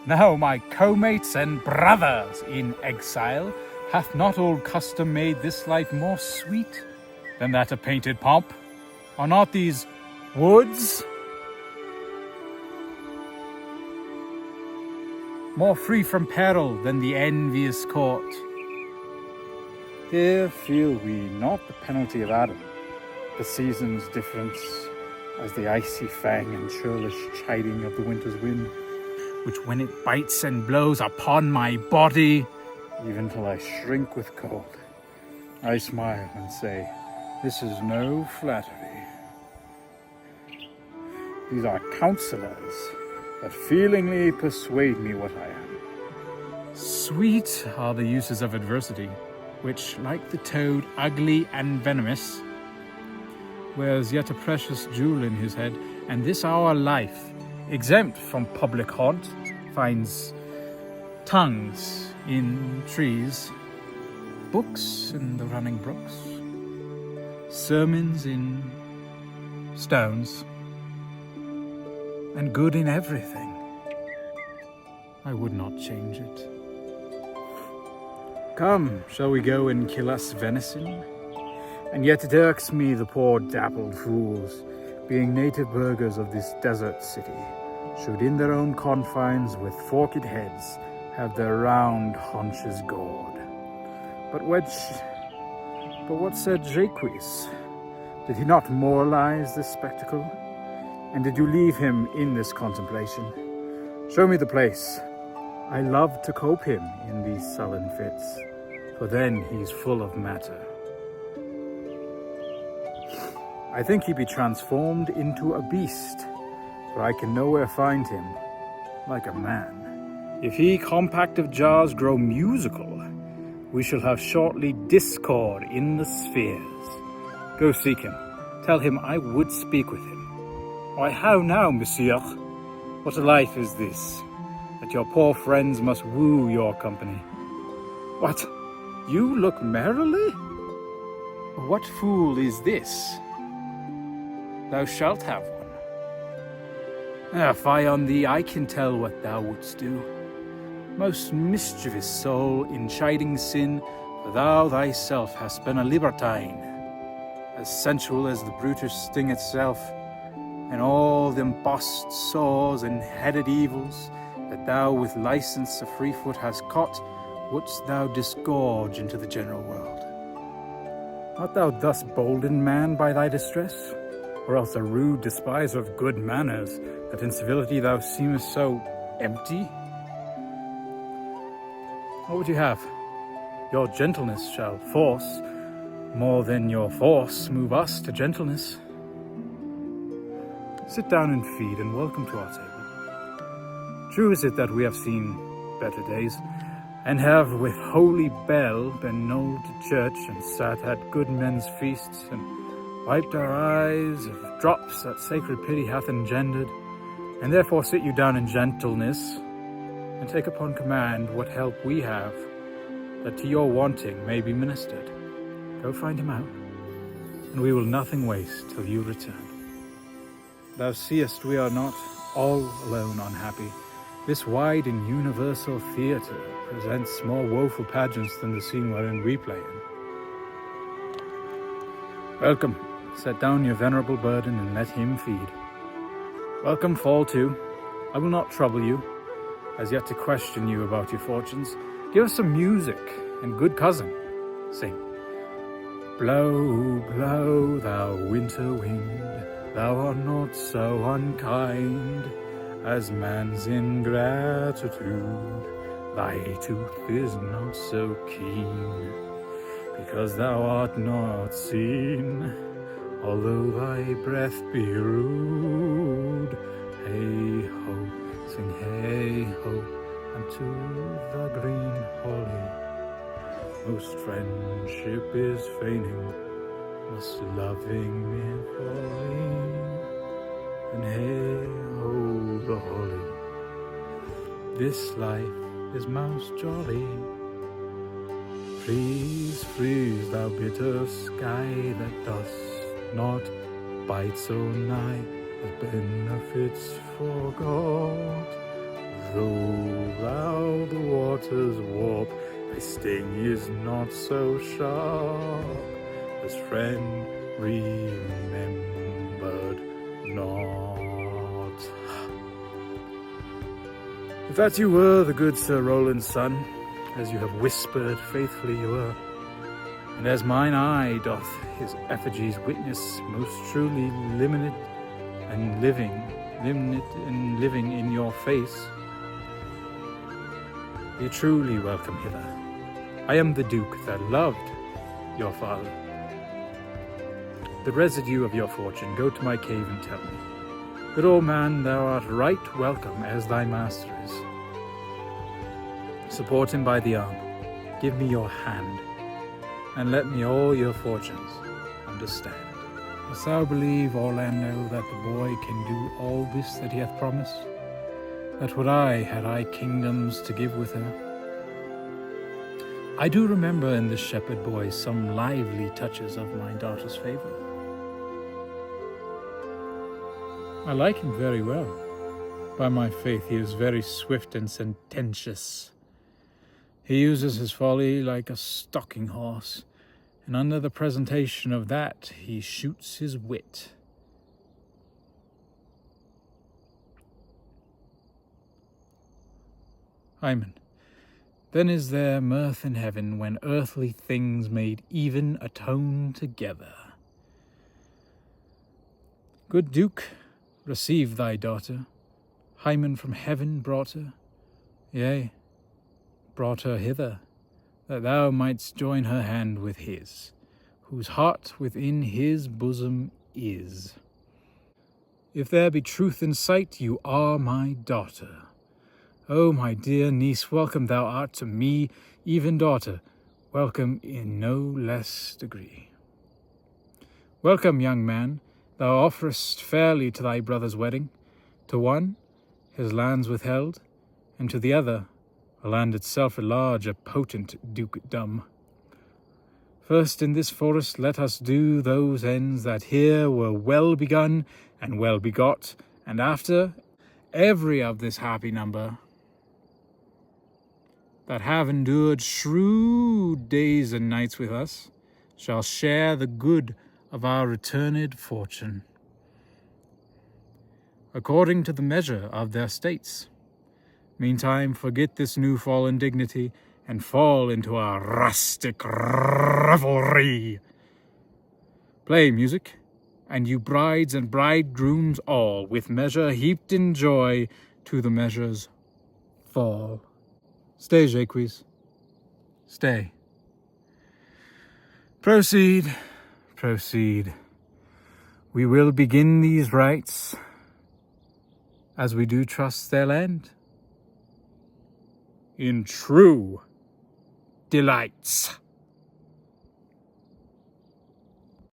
Now my co-mates and brothers in exile, hath not old custom made this life more sweet than that of painted pomp? Are not these woods more free from peril than the envious court? Here feel we not the penalty of Adam, the season's difference, as the icy fang and churlish chiding of the winter's wind, which when it bites and blows upon my body, even till I shrink with cold, I smile and say, this is no flattery. These are counselors that feelingly persuade me what I am. Sweet are the uses of adversity, which, like the toad, ugly and venomous, wears yet a precious jewel in his head, and this our life, exempt from public haunt, finds tongues in trees, books in the running brooks, sermons in stones, and good in everything. I would not change it. Come, shall we go and kill us venison? And yet it irks me, the poor dappled fools, being native burghers of this desert city, should in their own confines with forked heads have their round haunches gored. But what said Jacques? Did he not moralize this spectacle? And did you leave him in this contemplation? Show me the place. I love to cope him in these sullen fits, for then he's full of matter. I think he be transformed into a beast, for I can nowhere find him like a man. If he compact of jars grow musical, we shall have shortly discord in the spheres. Go seek him. Tell him I would speak with him. Why, how now, monsieur? What a life is this, that your poor friends must woo your company. What? You look merrily? What fool is this? Thou shalt have one. Fie on thee, I can tell what thou wouldst do. Most mischievous soul, in chiding sin, for thou thyself hast been a libertine, as sensual as the brutish sting itself, and all the embossed sores and headed evils that thou with license of free foot hast caught, wouldst thou disgorge into the general world. Art thou thus boldened, man, by thy distress? Or else a rude despiser of good manners, that in civility thou seemest so empty? What would you have? Your gentleness shall force, more than your force, move us to gentleness. Sit down and feed, and welcome to our table. True is it that we have seen better days, and have with holy bell been knolled to church, and sat at good men's feasts, and wiped our eyes of drops that sacred pity hath engendered, and therefore sit you down in gentleness, and take upon command what help we have, that to your wanting may be ministered. Go find him out, and we will nothing waste till you return. Thou seest we are not all alone unhappy. This wide and universal theatre presents more woeful pageants than the scene wherein we play in. Welcome. Set down your venerable burden and let him feed. Welcome, fall to. I will not trouble you, as yet to question you about your fortunes. Give us some music, and good cousin, sing. Blow, blow, thou winter wind, thou art not so unkind as man's ingratitude. Thy tooth is not so keen, because thou art not seen, although thy breath be rude. Hey ho, sing hey ho, unto the green holly. Most friendship is feigning, most loving mere folly. And hey ho, the holly. This life is most jolly. Freeze, freeze, thou bitter sky that dost not bite so nigh, the benefits forgot. Though thou the waters warp, thy sting is not so sharp, as friend remembered not. If that you were the good Sir Roland's son, as you have whispered faithfully you were, and as mine eye doth his effigies witness, most truly limited and living in your face, be truly welcome hither. I am the Duke that loved your father. The residue of your fortune, go to my cave and tell me. Good old man, thou art right welcome as thy master is. Support him by the arm, give me your hand, and let me all your fortunes understand. Dost thou believe, Orlando, that the boy can do all this that he hath promised? That would I, had I kingdoms to give with her. I do remember in this shepherd boy some lively touches of my daughter's favour. I like him very well. By my faith, he is very swift and sententious. He uses his folly like a stalking horse, and under the presentation of that he shoots his wit. Hymen, then is there mirth in heaven when earthly things made even atone together. Good Duke, receive thy daughter. Hymen from heaven brought her, yea, brought her hither, that thou mightst join her hand with his, whose heart within his bosom is. If there be truth in sight, you are my daughter. O my dear niece, welcome thou art to me, even daughter, welcome in no less degree. Welcome, young man, thou offerest fairly to thy brother's wedding, to one, his lands withheld, and to the other, a land itself at large, a potent dukedom. First in this forest let us do those ends that here were well begun and well begot, and after, every of this happy number, that have endured shrewd days and nights with us, shall share the good of our returned fortune, according to the measure of their states. Meantime, forget this new fallen dignity, and fall into our rustic revelry. Play music, and you brides and bridegrooms all, with measure heaped in joy, to the measures fall. Stay, Jaques, stay. Proceed, proceed. We will begin these rites, as we do trust they'll end, in true delights.